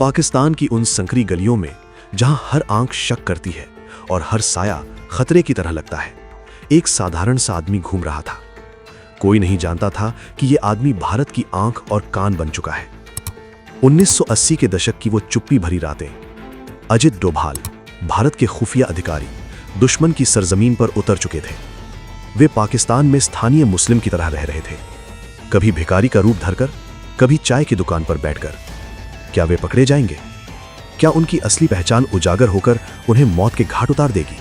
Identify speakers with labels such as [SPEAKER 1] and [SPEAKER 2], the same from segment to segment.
[SPEAKER 1] पाकिस्तान की उन संकरी गलियों में जहां हर आंख शक करती है और हर साया खतरे की तरह लगता है, एक साधारण सा आदमी घूम रहा था। कोई नहीं जानता था कि यह आदमी भारत की आंख और कान बन चुका है। 1980 के दशक की वो चुप्पी भरी रातें। अजित डोभाल, भारत के खुफिया अधिकारी, दुश्मन की सरजमीन पर उतर चुके थे। वे पाकिस्तान में स्थानीय मुस्लिम की तरह रह रहे थे, कभी भिखारी का रूप धरकर, कभी चाय की दुकान पर बैठकर। क्या वे पकड़े जाएंगे? क्या उनकी असली पहचान उजागर होकर उन्हें मौत के घाट उतार देगी?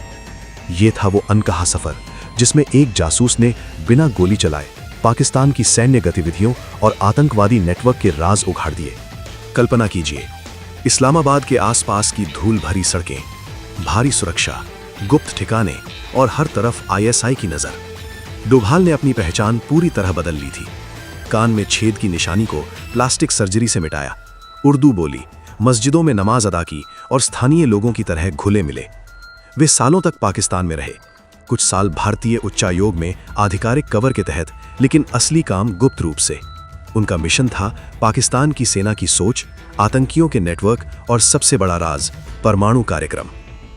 [SPEAKER 1] ये था वो अनकहा सफर जिसमें एक जासूस ने बिना गोली चलाए पाकिस्तान की सैन्य गतिविधियों और आतंकवादी नेटवर्क के राज उघाड़ दिए। कल्पना कीजिए, इस्लामाबाद के आसपास की धूल भरी सड़कें, भारी सुरक्षा, गुप्त ठिकाने और हर तरफ आईएसआई की नजर। डोभाल ने अपनी पहचान पूरी तरह बदल ली थी। कान में छेद की निशानी को प्लास्टिक सर्जरी से मिटाया, उर्दू बोली, मस्जिदों में नमाज अदा की और स्थानीय लोगों की तरह घुले मिले। वे सालों तक पाकिस्तान में रहे, कुछ साल भारतीय उच्चायोग में आधिकारिक कवर के तहत, लेकिन असली काम गुप्त रूप से। उनका मिशन था पाकिस्तान की सेना की सोच, आतंकियों के नेटवर्क और सबसे बड़ा राज, परमाणु कार्यक्रम।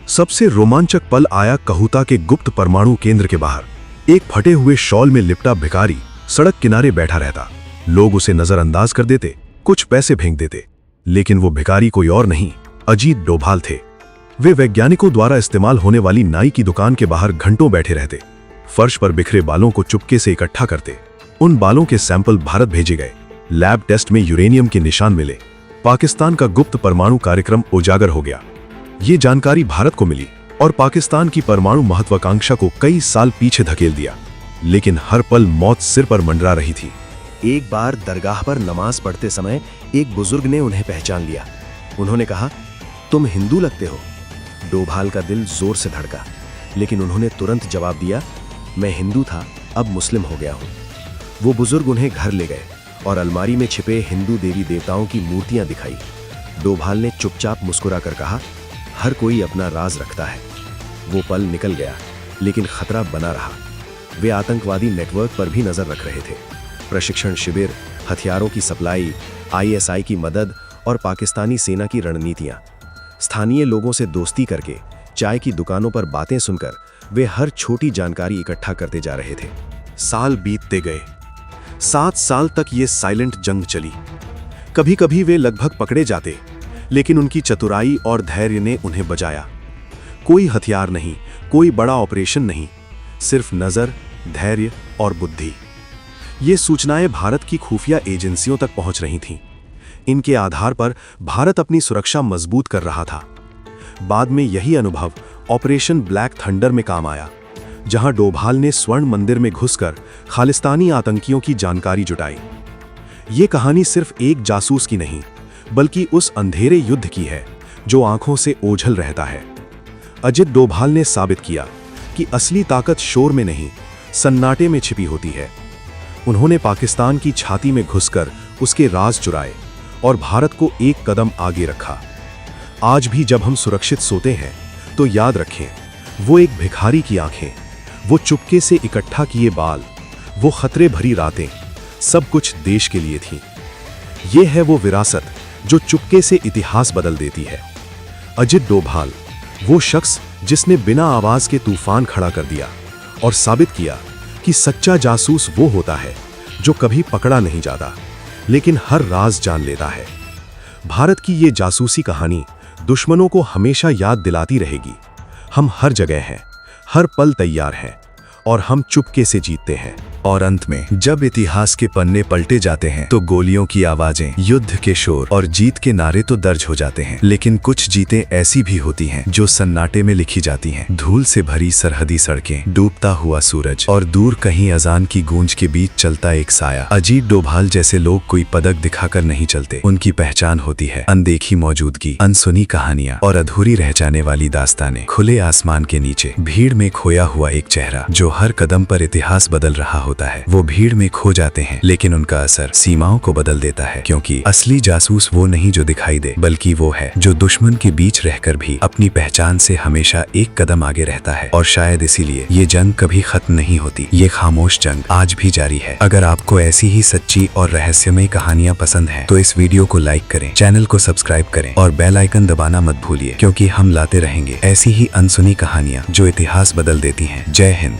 [SPEAKER 1] सबसे रोमांचक पल आया कहूता के गुप्त परमाणु केंद्र के बाहर। एक फटे हुए शॉल में लिपटा भिखारी सड़क किनारे बैठा रहता। लोग उसे नजरअंदाज कर देते, कुछ पैसे फेंक देते, लेकिन वो भिखारी कोई और नहीं, अजीत डोभाल थे। वे वैज्ञानिकों द्वारा इस्तेमाल होने वाली नाई की दुकान के बाहर घंटों बैठे रहते, फर्श पर बिखरे बालों को चुपके से इकट्ठा करते। उन बालों के सैंपल भारत भेजे गए। लैब टेस्ट में यूरेनियम के निशान मिले। पाकिस्तान का गुप्त परमाणु कार्यक्रम उजागर हो गया। ये जानकारी भारत को मिली और पाकिस्तान की परमाणु महत्वाकांक्षा को कई साल पीछे धकेल दिया। लेकिन हर पल मौत सिर पर मंडरा रही थी। एक बार दरगाह पर नमाज पढ़ते समय एक बुजुर्ग ने उन्हें पहचान लिया। उन्होंने कहा, तुम हिंदू लगते हो। डोभाल का दिल जोर से धड़का, लेकिन उन्होंने तुरंत जवाब दिया, मैं हिंदू था, अब मुस्लिम हो गया हूं। वो बुजुर्ग उन्हें घर ले गए और अलमारी में छिपे हिंदू देवी देवताओं की मूर्तियां दिखाई। डोभाल ने चुपचाप मुस्कुराकर कहा, हर कोई अपना राज रखता है। वो पल निकल गया, लेकिन खतरा बना रहा। वे आतंकवादी नेटवर्क पर भी नजर रख रहे थे। प्रशिक्षण शिविर, हथियारों की सप्लाई, आईएसआई की मदद और पाकिस्तानी सेना की रणनीतियां। स्थानीय लोगों से दोस्ती करके, चाय की दुकानों पर बातें सुनकर वे हर छोटी जानकारी इकट्ठा करते जा रहे थे। साल बीतते गए। 7 साल तक ये साइलेंट जंग चली। कभी कभी वे लगभग पकड़े जाते, लेकिन उनकी चतुराई और धैर्य ने उन्हें बचाया। कोई हथियार नहीं, कोई बड़ा ऑपरेशन नहीं, सिर्फ नजर, धैर्य और बुद्धि। ये सूचनाएं भारत की खुफिया एजेंसियों तक पहुंच रही थीं। इनके आधार पर भारत अपनी सुरक्षा मजबूत कर रहा था। बाद में यही अनुभव ऑपरेशन ब्लैक थंडर में काम आया, जहां डोभाल ने स्वर्ण मंदिर में घुसकर खालिस्तानी आतंकियों की जानकारी जुटाई। ये कहानी सिर्फ एक जासूस की नहीं, बल्कि उस अंधेरे युद्ध की है जो आंखों से ओझल रहता है। अजित डोभाल ने साबित किया कि असली ताकत शोर में नहीं, सन्नाटे में छिपी होती है। उन्होंने पाकिस्तान की छाती में घुसकर उसके राज चुराए और भारत को एक कदम आगे रखा। आज भी जब हम सुरक्षित सोते हैं तो याद रखें, वो एक भिखारी की आंखें, वो चुपके से इकट्ठा किए बाल, वो खतरे भरी रातें, सब कुछ देश के लिए थी। ये है वो विरासत जो चुपके से इतिहास बदल देती है। अजित डोभाल, वो शख्स जिसने बिना आवाज के तूफान खड़ा कर दिया और साबित किया कि सच्चा जासूस वो होता है जो कभी पकड़ा नहीं जाता, लेकिन हर राज जान लेता है। भारत की ये जासूसी कहानी दुश्मनों को हमेशा याद दिलाती रहेगी, हम हर जगह हैं, हर पल तैयार हैं और हम चुपके से जीतते हैं।
[SPEAKER 2] और अंत में जब इतिहास के पन्ने पलटे जाते हैं तो गोलियों की आवाजें, युद्ध के शोर और जीत के नारे तो दर्ज हो जाते हैं, लेकिन कुछ जीतें ऐसी भी होती हैं जो सन्नाटे में लिखी जाती हैं। धूल से भरी सरहदी सड़कें, डूबता हुआ सूरज और दूर कहीं अजान की गूंज के बीच चलता एक साया। अजीत डोभाल जैसे लोग कोई पदक दिखाकर नहीं चलते, उनकी पहचान होती है अनदेखी मौजूदगी, अनसुनी कहानियां और अधूरी रह जाने वाली दास्तानें। खुले आसमान के नीचे भीड़ में खोया हुआ एक चेहरा जो हर कदम पर इतिहास बदल रहा होता है। वो भीड़ में खो जाते हैं, लेकिन उनका असर सीमाओं को बदल देता है, क्योंकि असली जासूस वो नहीं जो दिखाई दे, बल्कि वो है जो दुश्मन के बीच रहकर भी अपनी पहचान से हमेशा एक कदम आगे रहता है। और शायद इसीलिए ये जंग कभी खत्म नहीं होती। ये खामोश जंग आज भी जारी है। अगर आपको ऐसी ही सच्ची और रहस्यमय कहानियां पसंद हैं, तो इस वीडियो को लाइक करें, चैनल को सब्सक्राइब करें और बेल आइकन दबाना मत भूलिए, क्योंकि हम लाते रहेंगे ऐसी ही अनसुनी कहानियां जो इतिहास बदल देती हैं। जय हिंद।